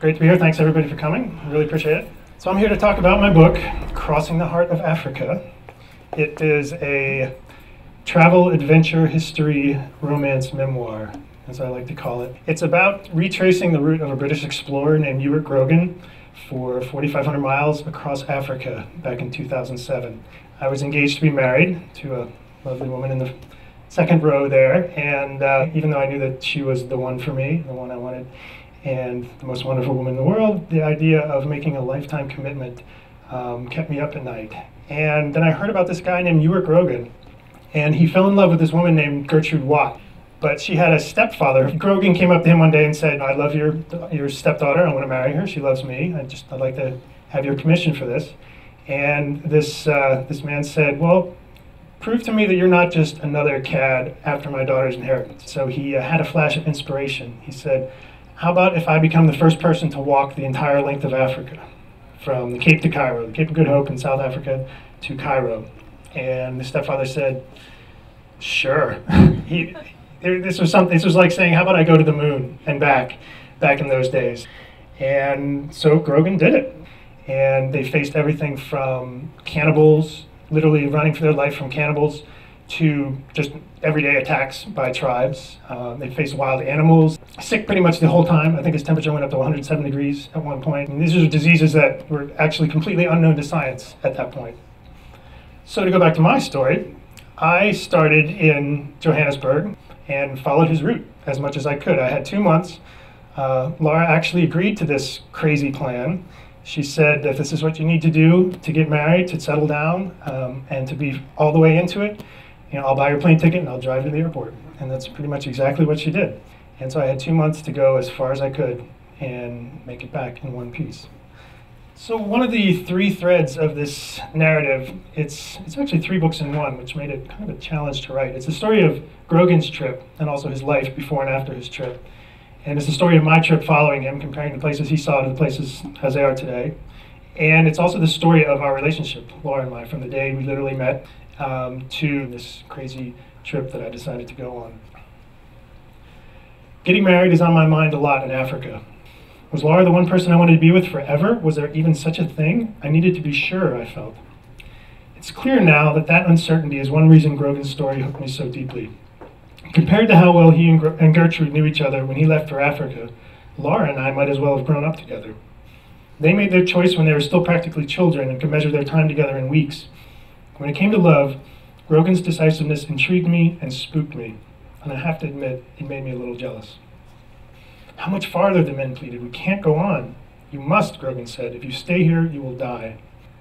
Great to be here. Thanks everybody for coming. I really appreciate it. So I'm here to talk about my book, Crossing the Heart of Africa. It is a travel, adventure, history, romance memoir, as I like to call it. It's about retracing the route of a British explorer named Ewart Grogan for 4,500 miles across Africa back in 2007. I was engaged to be married to a lovely woman in the second row there, and even though I knew that she was the one for me, the one I wanted, and the most wonderful woman in the world, the idea of making a lifetime commitment kept me up at night. And then I heard about this guy named Ewart Grogan, and he fell in love with this woman named Gertrude Watt. But she had a stepfather. Grogan came up to him one day and said, "I love your stepdaughter. I want to marry her. She loves me. I'd like to have your commission for this." And this man said, "Well, prove to me that you're not just another cad after my daughter's inheritance." So he had a flash of inspiration. He said, "How about if I become the first person to walk the entire length of Africa, from the Cape to Cairo, the Cape of Good Hope in South Africa to Cairo?" And the stepfather said, "Sure." This was like saying, "How about I go to the moon and back in those days?" And so Grogan did it. And they faced everything from cannibals, literally running for their life from cannibals, to just everyday attacks by tribes. They faced wild animals, sick pretty much the whole time. I think his temperature went up to 107 degrees at one point. And these are diseases that were actually completely unknown to science at that point. So to go back to my story, I started in Johannesburg and followed his route as much as I could. I had 2 months. Laura actually agreed to this crazy plan. She said, "If this is what you need to do to get married, to settle down, and to be all the way into it, I'll buy your plane ticket and I'll drive you to the airport." And that's pretty much exactly what she did. And so I had 2 months to go as far as I could and make it back in one piece. So one of the three threads of this narrative, it's actually 3 books in one, which made it kind of a challenge to write. It's the story of Grogan's trip and also his life before and after his trip. And it's the story of my trip following him, comparing the places he saw to the places as they are today. And it's also the story of our relationship, Laura and I, from the day we literally met to this crazy trip that I decided to go on. Getting married is on my mind a lot in Africa. Was Laura the one person I wanted to be with forever? Was there even such a thing? I needed to be sure, I felt. It's clear now that that uncertainty is one reason Grogan's story hooked me so deeply. Compared to how well he and Gertrude knew each other when he left for Africa, Laura and I might as well have grown up together. They made their choice when they were still practically children and could measure their time together in weeks. When it came to love, Grogan's decisiveness intrigued me and spooked me, and I have to admit, it made me a little jealous. "How much farther?" the men pleaded. "We can't go on." "You must," Grogan said. "If you stay here, you will die."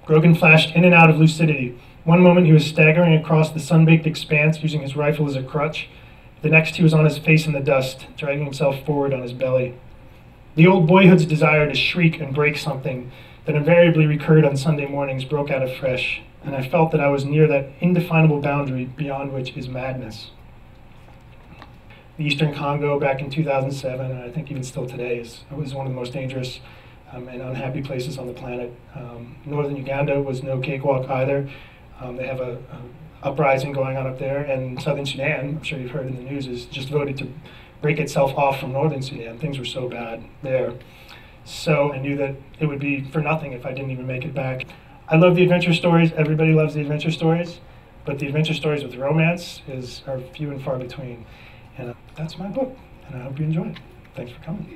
Grogan flashed in and out of lucidity. One moment he was staggering across the sun-baked expanse using his rifle as a crutch. The next he was on his face in the dust, dragging himself forward on his belly. The old boyhood's desire to shriek and break something that invariably recurred on Sunday mornings broke out afresh, and I felt that I was near that indefinable boundary beyond which is madness. The Eastern Congo back in 2007, and I think even still today, was one of the most dangerous and unhappy places on the planet. Northern Uganda was no cakewalk either. They have a uprising going on up there, and Southern Sudan, I'm sure you've heard in the news, has just voted to break itself off from Northern Sudan. Things were so bad there. So I knew that it would be for nothing if I didn't even make it back. I love the adventure stories. Everybody loves the adventure stories, but the adventure stories with romance are few and far between. And that's my book, and I hope you enjoy it. Thanks for coming.